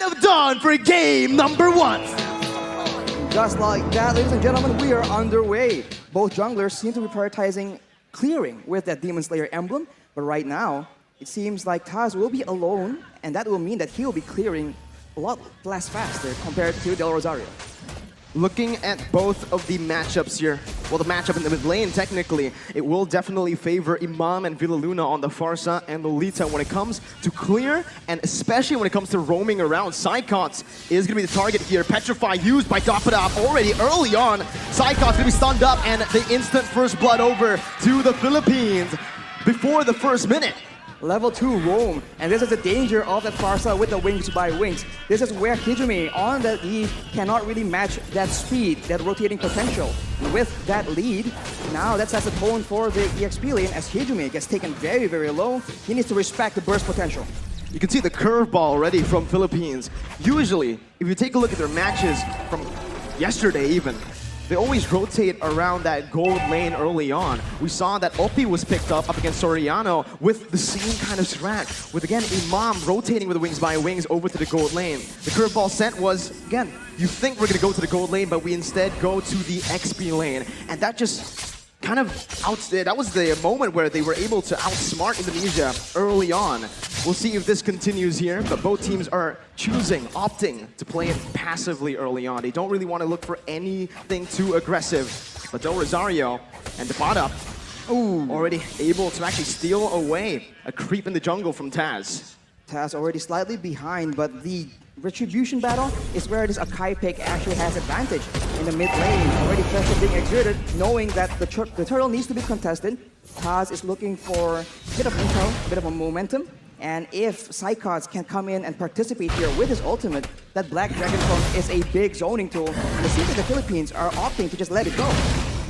of dawn for game number 1. Just like that, ladies and gentlemen, we are underway. Both junglers seem to be prioritizing clearing with that Demon Slayer emblem, but right now, it seems like Taz will be alone, and that will mean that he will be clearing a lot less faster compared to Del Rosario. Looking at both of the matchups here, well, the matchup in the mid lane, technically, it will definitely favor Imam and Villa Luna on the Farsa and Lolita when it comes to clear, and especially when it comes to roaming around. Psychots is going to be the target here. Petrify used by Dapadab already early on. Psychots going to be stunned up, and the instant first blood over to the Philippines before the first minute. Level 2 roam, and this is the danger of that Farsa with the wings by wings. This is where Hijime on the lead cannot really match that speed, that rotating potential. And with that lead, now that sets the tone for the EXP lane as Hijime gets taken very, very low. He needs to respect the burst potential. You can see the curveball already from Philippines. Usually, if you take a look at their matches from yesterday even, they always rotate around that gold lane early on. We saw that Oppi was picked up against Soriano with the same kind of strat, with again Imam rotating with the wings by wings over to the gold lane. The curveball sent was, again, you think we're gonna go to the gold lane, but we instead go to the XP lane. And that just kind of that was the moment where they were able to outsmart Indonesia early on. We'll see if this continues here, but both teams are opting to play it passively early on. They don't really want to look for anything too aggressive. But Del Rosario and Dapadab already able to actually steal away a creep in the jungle from Taz. Taz already slightly behind, but the retribution battle is where this Akai pick actually has advantage. In the mid lane, already pressure being exerted, knowing that the turtle needs to be contested. Taz is looking for a bit of intel, a bit of a momentum, and if Psychots can come in and participate here with his ultimate, that Black Dragon Clone is a big zoning tool, and it seems that the Philippines are opting to just let it go.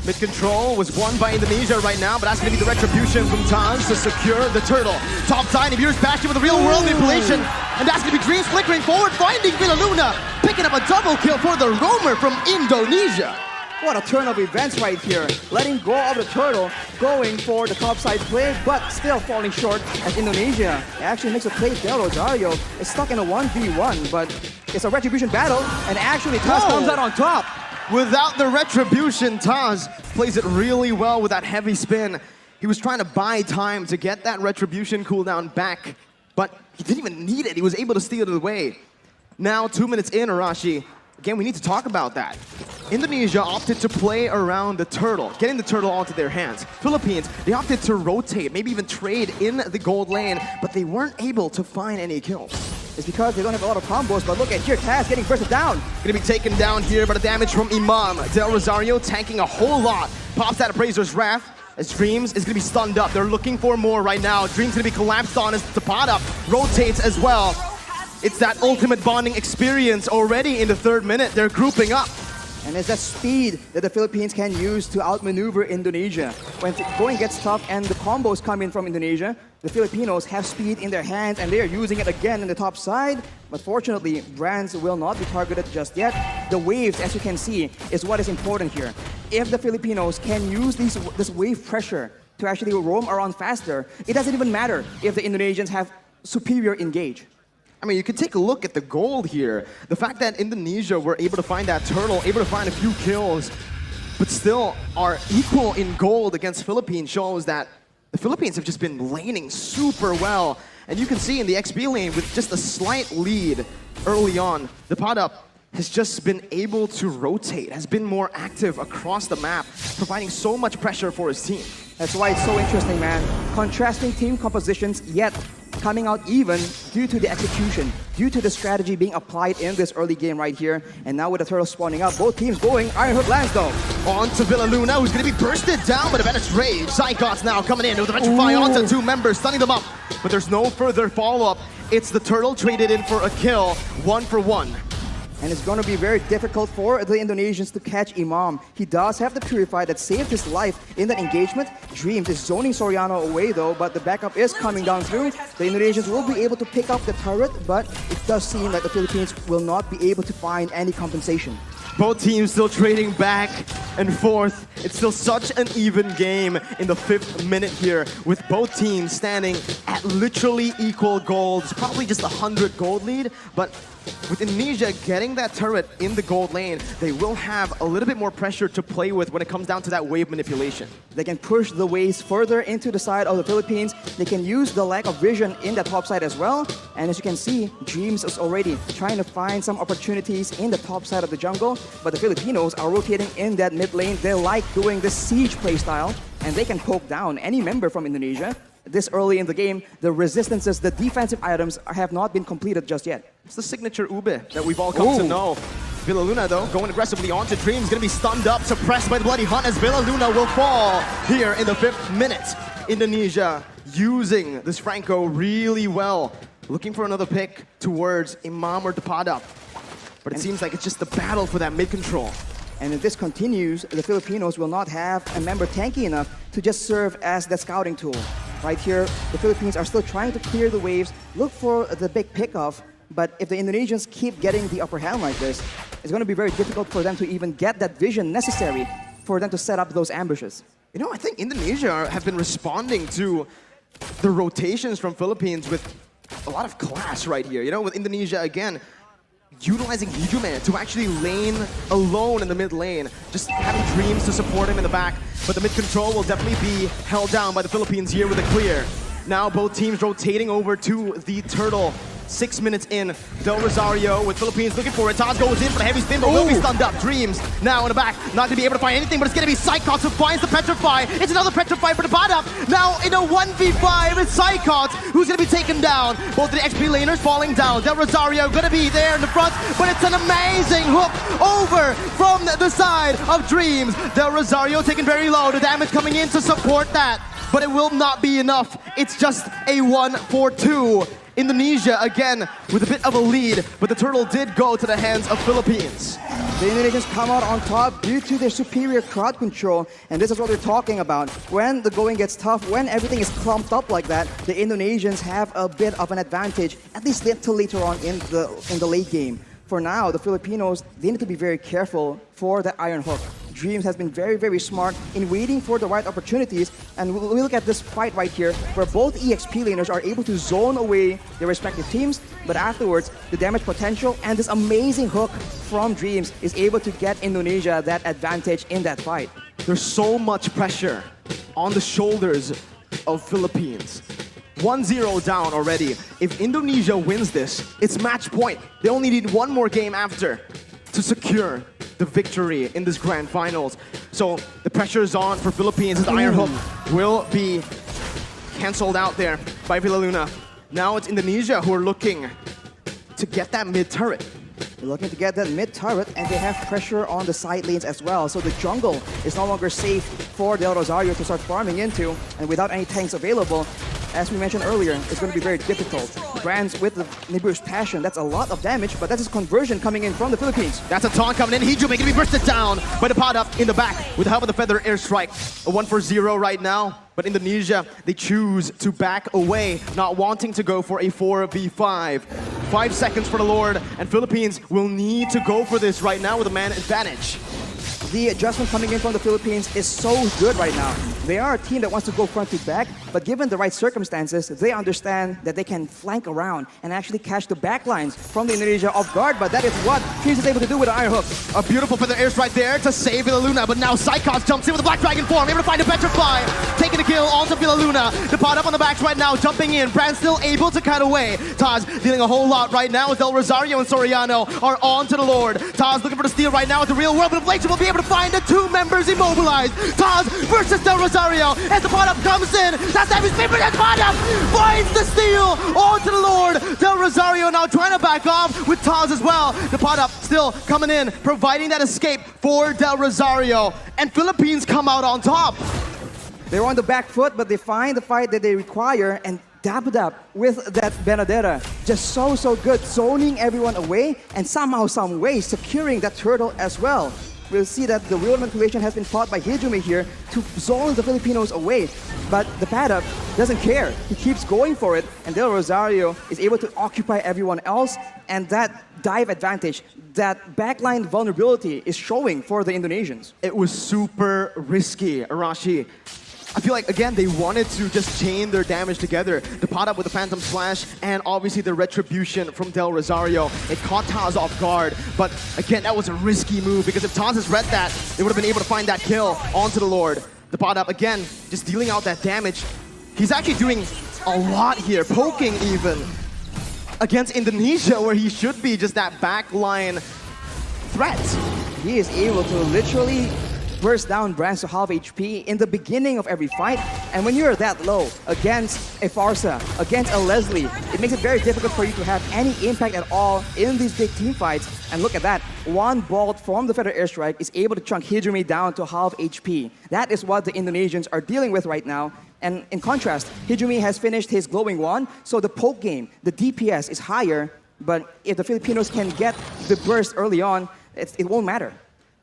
Mid-control was won by Indonesia right now, but that's going to be the retribution from Taz to secure the turtle. Top side, Ibir's Bastion with a real-world manipulation, and that's going to be Dreams flickering forward, finding Villa Luna, picking up a double kill for the roamer from Indonesia. What a turn of events right here. Letting go of the turtle, going for the topside play, but still falling short as Indonesia actually makes a play. Del Rosario is stuck in a 1v1, but it's a retribution battle, and actually Taz comes out on top. Without the retribution, Taz plays it really well with that heavy spin. He was trying to buy time to get that retribution cooldown back, but he didn't even need it. He was able to steal it away. Now, 2 minutes in, Arashi, again, we need to talk about that. Indonesia opted to play around the turtle, getting the turtle onto their hands. Philippines, they opted to rotate, maybe even trade in the gold lane, but they weren't able to find any kills. It's because they don't have a lot of combos, but look at here, Taz getting bursted down. Gonna be taken down here by the damage from Imam. Del Rosario tanking a whole lot. Pops that Appraiser's Wrath as Dreams is gonna be stunned up. They're looking for more right now. Dreams gonna be collapsed on as Dapadab rotates as well. It's that ultimate bonding experience already in the 3rd minute. They're grouping up. And it's that speed that the Philippines can use to outmaneuver Indonesia. When going gets tough and the combos come in from Indonesia, the Filipinos have speed in their hands and they are using it again in the top side. But fortunately, Brands will not be targeted just yet. The waves, as you can see, is what is important here. If the Filipinos can use this wave pressure to actually roam around faster, it doesn't even matter if the Indonesians have superior engage. I mean, you can take a look at the gold here. The fact that Indonesia were able to find that turtle, able to find a few kills, but still are equal in gold against Philippines shows that the Philippines have just been laning super well. And you can see in the XP lane with just a slight lead early on, the Dapadab has just been able to rotate, has been more active across the map, providing so much pressure for his team. That's why it's so interesting, man. Contrasting team compositions, yet coming out even due to the execution, due to the strategy being applied in this early game right here. And now with the turtle spawning up, both teams going. Iron Hook lands though. On to Villa Luna, who's going to be bursted down by the Venice Rage. Psychots now coming in with the Petrify onto 2 members, stunning them up. But there's no further follow-up. It's the turtle traded in for a kill, 1 for 1. And it's going to be very difficult for the Indonesians to catch Imam. He does have the Purify that saved his life in that engagement. Dreams is zoning Soriano away though, but the backup is coming down through. The Indonesians will be able to pick up the turret, but it does seem like the Philippines will not be able to find any compensation. Both teams still trading back and forth. It's still such an even game in the 5th minute here, with both teams standing at literally equal gold. It's probably just a 100 gold lead, but with Indonesia getting that turret in the gold lane, they will have a little bit more pressure to play with when it comes down to that wave manipulation. They can push the waves further into the side of the Philippines. They can use the lack of vision in that top side as well. And as you can see, Dreams is already trying to find some opportunities in the top side of the jungle. But the Filipinos are rotating in that mid lane. They like doing this siege playstyle, and they can poke down any member from Indonesia. This early in the game, the resistances, the defensive items have not been completed just yet. It's the signature ube that we've all come to know. Villa Luna, though, going aggressively onto Dreams, going to be stunned up, suppressed by the Bloody Hunt as Villa Luna will fall here in the 5th minute. Indonesia using this Franco really well, looking for another pick towards Imam or Depadap. But it seems like it's just the battle for that mid-control. And if this continues, the Filipinos will not have a member tanky enough to just serve as that scouting tool. Right here, the Philippines are still trying to clear the waves, look for the big pickoff. But if the Indonesians keep getting the upper hand like this, it's going to be very difficult for them to even get that vision necessary for them to set up those ambushes. You know, I think Indonesia have been responding to the rotations from Philippines with a lot of class right here. You know, with Indonesia, again, utilizing Hijume to actually lane alone in the mid lane, just having Dreams to support him in the back. But the mid control will definitely be held down by the Philippines here with a clear. Now both teams rotating over to the turtle. 6 minutes in, Del Rosario with Philippines looking for it. Taz goes in for the heavy spin, but will be stunned up. Dreams now in the back, not to be able to find anything, but it's going to be Psychots who finds the Petrify. It's another Petrify for the Badap. Now in a 1v5, it's Psychots who's going to be taken down. Both of the XP laners falling down. Del Rosario going to be there in the front, but it's an amazing hook over from the side of Dreams. Del Rosario taken very low, the damage coming in to support that, but it will not be enough. It's just a 1-4-2. Indonesia again with a bit of a lead, but the turtle did go to the hands of Philippines. The Indonesians come out on top due to their superior crowd control, and this is what we're talking about. When the going gets tough, when everything is clumped up like that, the Indonesians have a bit of an advantage, at least until later on in the late game. For now, the Filipinos, they need to be very careful for that Iron Hook. Dreams has been very, very smart in waiting for the right opportunities. And we look at this fight right here, where both EXP laners are able to zone away their respective teams, but afterwards, the damage potential and this amazing hook from Dreams is able to get Indonesia that advantage in that fight. There's so much pressure on the shoulders of Philippines. 1-0 down already. If Indonesia wins this, it's match point. They only need one more game after to secure the victory in this grand finals. So the pressure is on for Philippines. The Iron Hook will be canceled out there by Villa Luna. Now it's Indonesia who are looking to get that mid turret. They're looking to get that mid turret, and they have pressure on the side lanes as well. So the jungle is no longer safe for Del Rosario to start farming into, and without any tanks available, as we mentioned earlier, it's going to be very difficult. Brands with the Nibiru's Passion, that's a lot of damage, but that's his conversion coming in from the Philippines. That's a taunt coming in. Hijume going to be bursted down by the Padap in the back with the help of the Feather Airstrike. A 1-for-0 right now, but Indonesia, they choose to back away, not wanting to go for a 4v5. 5 seconds for the Lord, and Philippines will need to go for this right now with a man advantage. The adjustment coming in from the Philippines is so good right now. They are a team that wants to go front to back, but given the right circumstances, they understand that they can flank around and actually catch the backlines from the Indonesia off guard, but that is what Dreams is able to do with the Iron Hook. A beautiful Feather Airstrike there to save Villa Luna, but now Psychots jumps in with the Black Dragon form, able to find a Petrify, taking the kill onto Villa Luna. The pot up on the backs right now, jumping in. Brand still able to cut away. Taz dealing a whole lot right now as Del Rosario and Soriano are on to the Lord. Taz looking for the steal right now at the real world, but Inflation will be able to find the two members immobilized. Taz versus Del Rosario as the pot up comes in. That's heavy spin, but the pot up finds the steal onto the Lord. Del Rosario now trying to back off with Taz as well. The pot up still coming in, providing that escape for Del Rosario. And Philippines come out on top. They're on the back foot, but they find the fight that they require, and Dap with that Benedetta. Just so good, zoning everyone away, and somehow, some way, securing that turtle as well. We'll see that the real manipulation has been fought by Hijume here to zone the Filipinos away. But the Padap doesn't care. He keeps going for it, and Del Rosario is able to occupy everyone else, and that dive advantage, that backline vulnerability is showing for the Indonesians. It was super risky, Arashi. I feel like, again, they wanted to just chain their damage together. The pot up with the Phantom Slash and obviously the Retribution from Del Rosario. It caught Taz off guard, but again, that was a risky move because if Taz has read that, they would have been able to find that kill onto the Lord. The pot up, again, just dealing out that damage. He's actually doing a lot here, poking even against Indonesia, where he should be just that backline threat. He is able to literally burst down brands to half HP in the beginning of every fight. And when you're that low against a Farsa, against a Leslie, it makes it very difficult for you to have any impact at all in these big team fights. And look at that, one bolt from the Feather Airstrike is able to chunk Hijumi down to half HP. That is what the Indonesians are dealing with right now. And in contrast, Hijumi has finished his glowing wand, so the poke game, the DPS is higher, but if the Filipinos can get the burst early on, it won't matter.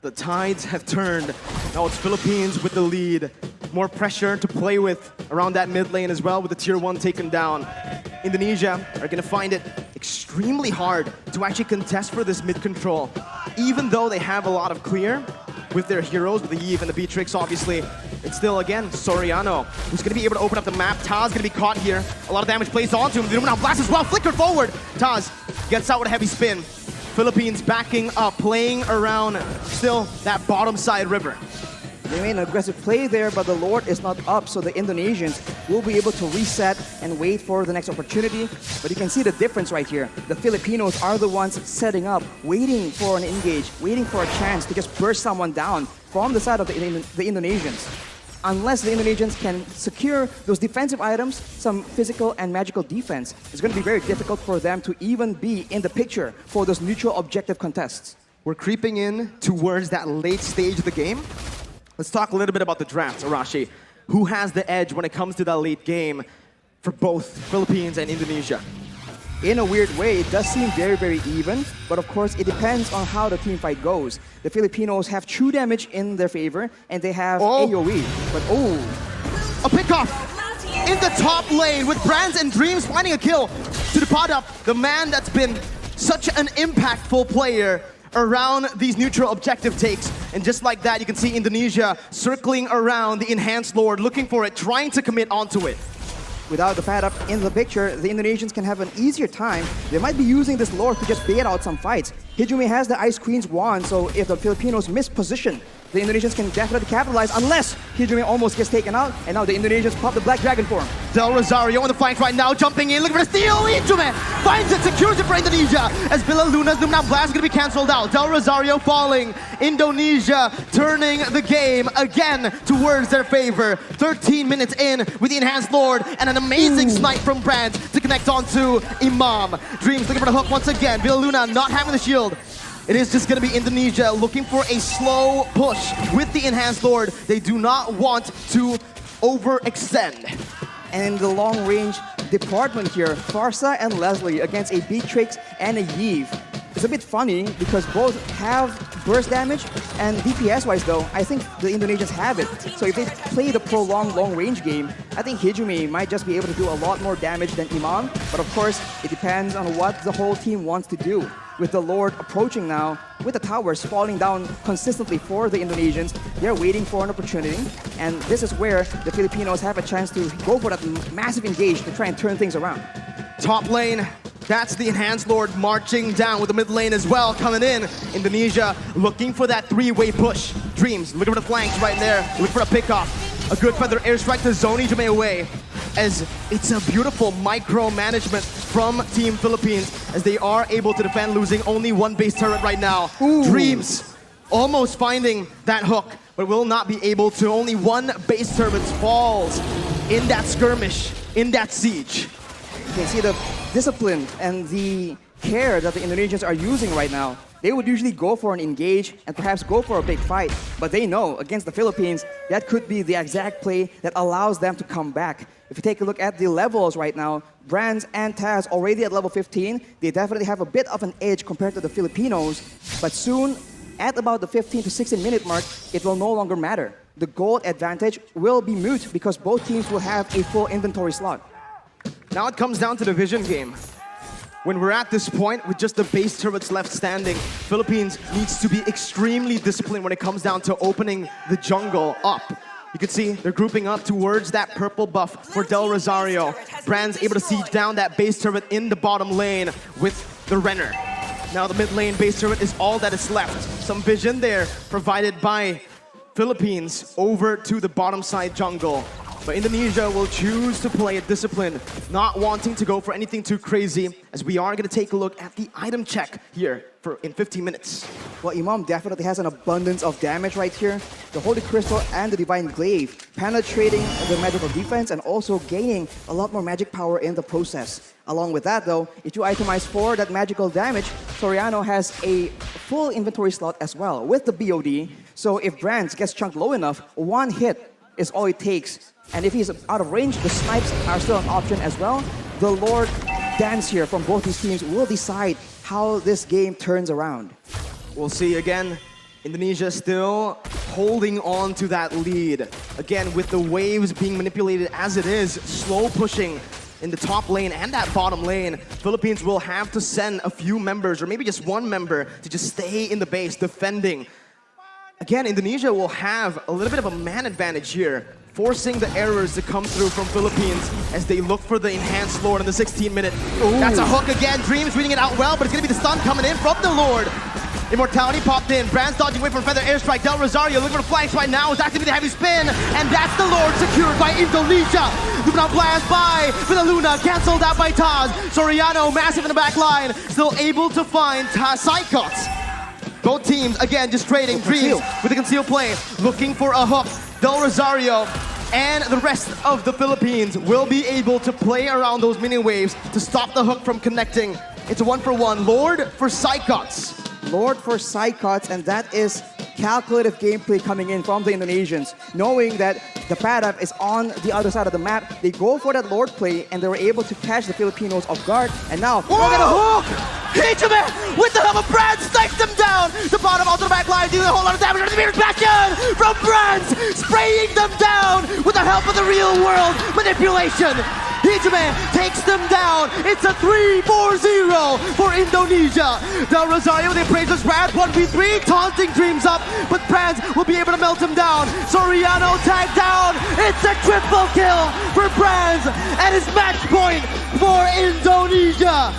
The tides have turned. Now it's Philippines with the lead. More pressure to play with around that mid lane as well with the tier 1 taken down. Indonesia are going to find it extremely hard to actually contest for this mid control. Even though they have a lot of clear with their heroes, with the Eve and the Beatrix obviously, it's still, again, Soriano, who's going to be able to open up the map. Taz going to be caught here. A lot of damage placed onto him. The Illuminati blast as well, flickered forward. Taz gets out with a heavy spin. Philippines backing up, playing around still that bottom side river. They made an aggressive play there, but the Lord is not up, so the Indonesians will be able to reset and wait for the next opportunity. But you can see the difference right here. The Filipinos are the ones setting up, waiting for an engage, waiting for a chance to just burst someone down from the side of the Indonesians. Unless the Indonesians can secure those defensive items, some physical and magical defense, it's going to be very difficult for them to even be in the picture for those neutral objective contests. We're creeping in towards that late stage of the game. Let's talk a little bit about the draft, Arashi. Who has the edge when it comes to that late game for both Philippines and Indonesia? In a weird way, it does seem very, very even, but of course, it depends on how the team fight goes. The Filipinos have true damage in their favor, and they have AoE, but a pickoff in the top lane with Brands and Dreams finding a kill to the pot up, the man that's been such an impactful player around these neutral objective takes. And just like that, you can see Indonesia circling around the Enhanced Lord, looking for it, trying to commit onto it. Without the pad up in the picture, the Indonesians can have an easier time. They might be using this Lord to just bait out some fights. Hijumi has the Ice Queen's wand, so if the Filipinos miss position, the Indonesians can definitely capitalize unless Hijumi almost gets taken out, and now the Indonesians pop the Black Dragon for him. Del Rosario on the flank right now, jumping in, looking for the steal. Hijumi finds it, secures it for Indonesia as Villa Luna's Lumina Blast is going to be cancelled out. Del Rosario falling. Indonesia turning the game again towards their favor. 13 minutes in with the Enhanced Lord and an amazing snipe from Brand to connect onto Imam. Dreams looking for the hook once again. Villa Luna not having the shield. It is just going to be Indonesia looking for a slow push with the Enhanced Lord. They do not want to overextend. And in the long-range department here, Farsa and Leslie against a Beatrix and a Eve. It's a bit funny because both have burst damage, and DPS-wise though, I think the Indonesians have it. So if they play the prolonged long-range game, I think Hijumi might just be able to do a lot more damage than Imam. But of course, it depends on what the whole team wants to do. With the Lord approaching now, with the towers falling down consistently for the Indonesians, they're waiting for an opportunity. And this is where the Filipinos have a chance to go for that massive engage to try and turn things around. Top lane, that's the Enhanced Lord marching down with the mid lane as well coming in. Indonesia looking for that three-way push. Dreams looking for the flanks right there, looking for a pickoff. A good feather airstrike to zone Hijumi away, as it's a beautiful micromanagement from Team Philippines as they are able to defend, losing only one base turret right now. Dreams almost finding that hook, but will not be able to. Only one base turret falls in that skirmish, in that siege. You can see the discipline and the care that the Indonesians are using right now. They would usually go for an engage and perhaps go for a big fight, but they know against the Philippines, that could be the exact play that allows them to come back. If you take a look at the levels right now, Brands and Taz already at level 15, they definitely have a bit of an edge compared to the Filipinos, but soon, at about the 15 to 16 minute mark, it will no longer matter. The gold advantage will be moot because both teams will have a full inventory slot. Now it comes down to the vision game. When we're at this point, with just the base turrets left standing, Philippines needs to be extremely disciplined when it comes down to opening the jungle up. You can see they're grouping up towards that purple buff for Del Rosario. Brand's able to siege down that base turret in the bottom lane with the Renner. Now the mid lane base turret is all that is left. Some vision there provided by Philippines over to the bottom side jungle. But Indonesia will choose to play it disciplined, not wanting to go for anything too crazy, as we are going to take a look at the item check here in 15 minutes. Well, Imam definitely has an abundance of damage right here. The Holy Crystal and the Divine Glaive penetrating the magical defense and also gaining a lot more magic power in the process. Along with that though, if you itemize for that magical damage, Soriano has a full inventory slot as well with the BOD. So if Brands gets chunked low enough, one hit is all it takes. And if he's out of range, the snipes are still an option as well. The Lord Dance here from both these teams will decide how this game turns around. We'll see again. Indonesia still holding on to that lead. Again, with the waves being manipulated as it is, slow pushing in the top lane and that bottom lane, Philippines will have to send a few members or maybe just one member to just stay in the base defending. Again, Indonesia will have a little bit of a man advantage here, forcing the errors to come through from Philippines as they look for the enhanced Lord in the 16-minute. That's a hook again. Dreams reading it out well, but it's going to be the stun coming in from the Lord. Immortality popped in. Brands dodging away from Feather Airstrike. Del Rosario looking for the flanks right now. Is activating the heavy spin. And that's the Lord secured by Indonesia. Luna blast by with a Luna. Cancelled out by Taz. Soriano massive in the back line. Still able to find Psychots. Both teams, again, just trading. Dreams with a concealed play. Looking for a hook. Del Rosario and the rest of the Philippines will be able to play around those mini waves to stop the hook from connecting. It's a 1-for-1. Lord for Psychots. Lord for Psychots, and that is calculative gameplay coming in from the Indonesians. Knowing that the Padap is on the other side of the map, they go for that Lord play, and they were able to catch the Filipinos off guard. And now, look at the hook! Hijime with the help of Brands snipes them down! The bottom onto the back line, dealing a whole lot of damage. The Mirror's Bastion from Brands, spraying them down with the help of the real world manipulation. Hijime takes them down. It's a 3-4-0 for Indonesia. Del Rosario with the Appraiser's Wrath, 1v3, taunting Dreams up, but Brands will be able to melt him down. Soriano tagged down. It's a triple kill for Brands, and it's match point for Indonesia.